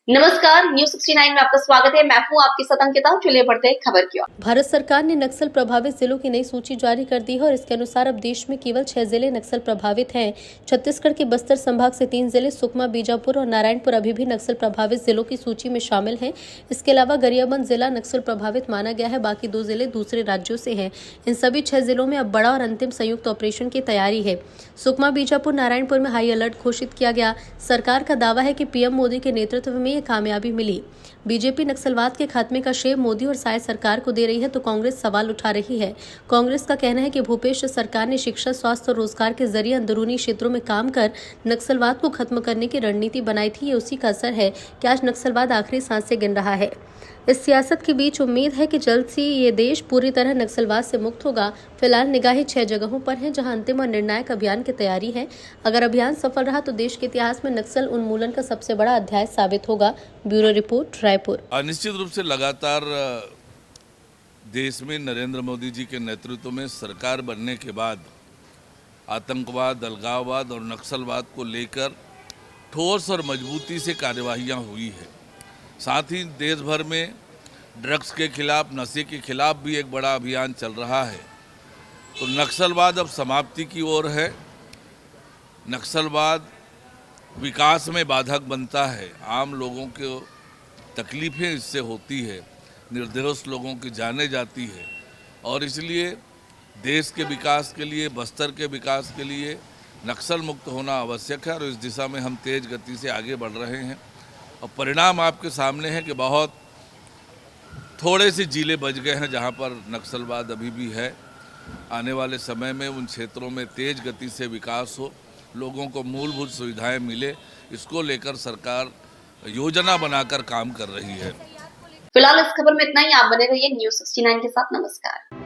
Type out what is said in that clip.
नमस्कार, न्यूज 69 में आपका स्वागत है। मैं हूं आपके साथ अंकिता। चलिए बढ़ते हैं खबर की ओर। भारत सरकार ने नक्सल प्रभावित जिलों की नई सूची जारी कर दी है और इसके अनुसार अब देश में केवल 6 जिले नक्सल प्रभावित हैं। छत्तीसगढ़ के बस्तर संभाग से 3 जिले सुकमा, बीजापुर और नारायणपुर अभी भी नक्सल प्रभावित जिलों की सूची में शामिल हैं। इसके अलावा गरियाबंद जिला नक्सल प्रभावित माना गया है। बाकी 2 जिले दूसरे राज्यों से हैं। इन सभी 6 जिलों में अब बड़ा और अंतिम संयुक्त ऑपरेशन की तैयारी है। सुकमा, बीजापुर, नारायणपुर में हाई अलर्ट घोषित किया गया। सरकार का दावा है कि पीएम मोदी के नेतृत्व में ये कामयाबी मिली। बीजेपी नक्सलवाद के खात्मे का श्रेय मोदी और साय सरकार को दे रही है तो कांग्रेस सवाल उठा रही है। कांग्रेस का कहना है कि भूपेश सरकार ने शिक्षा, स्वास्थ्य और रोजगार के जरिए अंदरूनी क्षेत्रों में काम कर नक्सलवाद को खत्म करने की रणनीति बनाई थी। ये उसी का असर है कि आज नक्सलवाद आखिरी सांसें गिन रहा है। इस सियासत के बीच उम्मीद है कि जल्द ही ये देश पूरी तरह नक्सलवाद से मुक्त होगा। फिलहाल निगाहें 6 जगहों पर हैं जहां अंतिम और निर्णायक अभियान की तैयारी है। अगर अभियान सफल रहा तो देश के इतिहास में नक्सल उन्मूलन का सबसे बड़ा अध्याय साबित होगा। Bureau report, Raipur. निश्चित रूप से लगातार देश में नरेंद्र मोदी जी के नेतृत्व में सरकार बनने के बाद आतंकवाद, अलगाववाद और नक्सलवाद को लेकर ठोस और मजबूती से कार्यवाहियां हुई है। साथ ही देश भर में ड्रग्स के खिलाफ, नशे के खिलाफ भी एक बड़ा अभियान चल रहा है। तो नक्सलवाद अब समाप्ति की ओर है। नक्सलवाद विकास में बाधक बनता है। आम लोगों को तकलीफ़ें इससे होती है, निर्दोष लोगों की जाने जाती है और इसलिए देश के विकास के लिए, बस्तर के विकास के लिए नक्सल मुक्त होना आवश्यक है और इस दिशा में हम तेज़ गति से आगे बढ़ रहे हैं। और परिणाम आपके सामने है कि बहुत थोड़े से जिले बच गए हैं जहां पर नक्सलवाद अभी भी है। आने वाले समय में उन क्षेत्रों में तेज़ गति से विकास हो, लोगों को मूलभूत सुविधाएं मिले, इसको लेकर सरकार योजना बनाकर काम कर रही है। फिलहाल इस खबर में इतना ही। आप बने रहिए न्यूज 69 के साथ। नमस्कार।